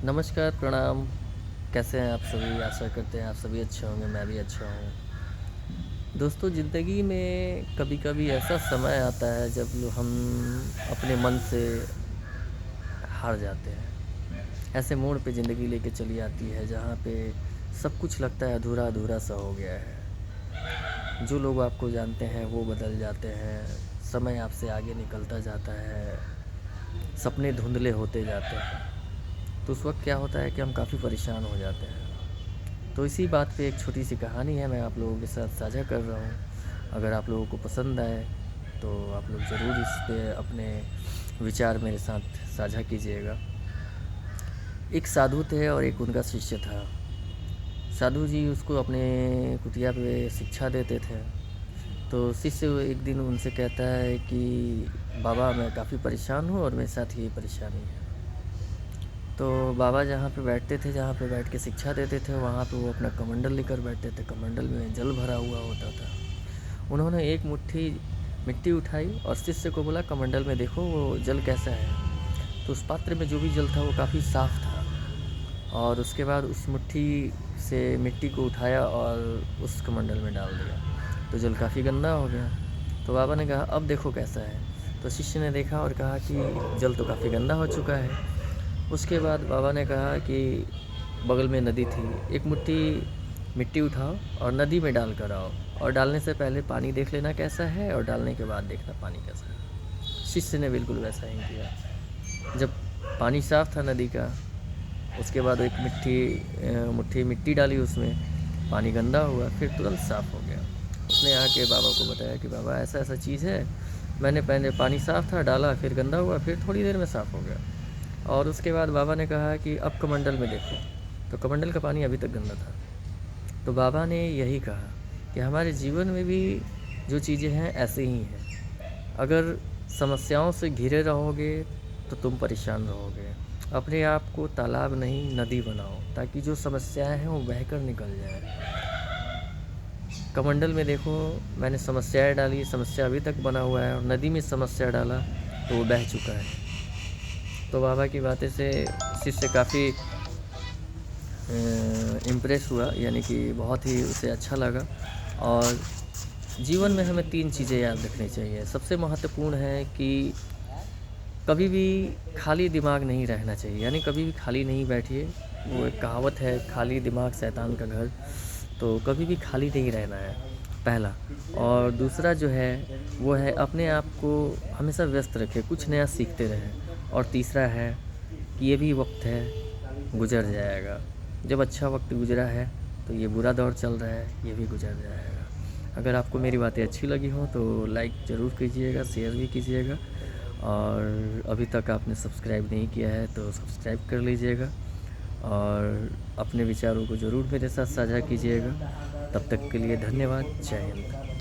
नमस्कार, प्रणाम। कैसे हैं आप सभी? आशा करते हैं आप सभी अच्छे होंगे, मैं भी अच्छा हूँ। दोस्तों, ज़िंदगी में कभी-कभी ऐसा समय आता है जब हम अपने मन से हार जाते हैं। ऐसे मोड़ पे ज़िंदगी लेके चली आती है जहाँ पे सब कुछ लगता है अधूरा-अधूरा सा हो गया है। जो लोग आपको जानते हैं वो बदल जाते हैं, समय आपसे आगे निकलता जाता है, सपने धुंधले होते जाते हैं। तो उस वक़्त क्या होता है कि हम काफ़ी परेशान हो जाते हैं। तो इसी बात पे एक छोटी सी कहानी है, मैं आप लोगों के साथ साझा कर रहा हूँ। अगर आप लोगों को पसंद आए तो आप लोग ज़रूर इस पे अपने विचार मेरे साथ साझा कीजिएगा। एक साधु थे और एक उनका शिष्य था। साधु जी उसको अपने कुटिया पे शिक्षा देते थे। तो शिष्य एक दिन उनसे कहता है कि बाबा, मैं काफ़ी परेशान हूँ और मेरे साथ यही परेशानी है। तो बाबा जहाँ पे बैठते थे, जहाँ पे बैठ के शिक्षा देते थे, वहाँ पे वो अपना कमंडल लेकर बैठते थे। कमंडल में जल भरा हुआ होता था। उन्होंने एक मुट्ठी मिट्टी उठाई और शिष्य को बोला, कमंडल में देखो वो जल कैसा है। तो उस पात्र में जो भी जल था वो काफ़ी साफ़ था। और उसके बाद उस मुट्ठी से मिट्टी को उठाया और उस कमंडल में डाल दिया। तो जल काफ़ी गंदा हो गया। तो बाबा ने कहा, अब देखो कैसा है। तो शिष्य ने देखा और कहा कि जल तो काफ़ी गंदा हो चुका है। उसके बाद बाबा ने कहा कि बगल में नदी थी, एक मुट्ठी मिट्टी उठाओ और नदी में डाल कर आओ, और डालने से पहले पानी देख लेना कैसा है और डालने के बाद देखना पानी कैसा है। शिष्य ने बिल्कुल वैसा ही किया। जब पानी साफ था नदी का, उसके बाद एक मुट्ठी मिट्टी डाली उसमें, पानी गंदा हुआ, फिर तुरंत साफ़ हो गया। उसने आके बाबा को बताया कि बाबा, ऐसा ऐसा चीज़ है, मैंने पहले पानी साफ़ था डाला, फिर गंदा हुआ, फिर थोड़ी देर में साफ़ हो गया। और उसके बाद बाबा ने कहा कि अब कमंडल में देखो। तो कमंडल का पानी अभी तक गंदा था। तो बाबा ने यही कहा कि हमारे जीवन में भी जो चीज़ें हैं ऐसे ही हैं। अगर समस्याओं से घिरे रहोगे तो तुम परेशान रहोगे। अपने आप को तालाब नहीं नदी बनाओ, ताकि जो समस्याएं हैं वो बहकर निकल जाए। कमंडल में देखो, मैंने समस्याएं डाली, समस्या अभी तक बना हुआ है, और नदी में समस्या डाला तो वो बह चुका है। तो बाबा की बातें से शिष्य काफ़ी इम्प्रेस हुआ, यानी कि बहुत ही उसे अच्छा लगा। और जीवन में हमें 3 चीज़ें याद रखनी चाहिए। सबसे महत्वपूर्ण है कि कभी भी खाली दिमाग नहीं रहना चाहिए, यानी कभी भी खाली नहीं बैठिए। वो एक कहावत है, खाली दिमाग शैतान का घर। तो कभी भी खाली नहीं रहना है, पहला। और दूसरा जो है वो है अपने आप को हमेशा व्यस्त रखें, कुछ नया सीखते रहें। और तीसरा है कि ये भी वक्त है, गुजर जाएगा। जब अच्छा वक्त गुजरा है तो ये बुरा दौर चल रहा है, ये भी गुजर जाएगा। अगर आपको मेरी बातें अच्छी लगी हों तो लाइक ज़रूर कीजिएगा, शेयर भी कीजिएगा। और अभी तक आपने सब्सक्राइब नहीं किया है तो सब्सक्राइब कर लीजिएगा। और अपने विचारों को ज़रूर मेरे साथ साझा कीजिएगा। तब तक के लिए धन्यवाद। जय हिंद।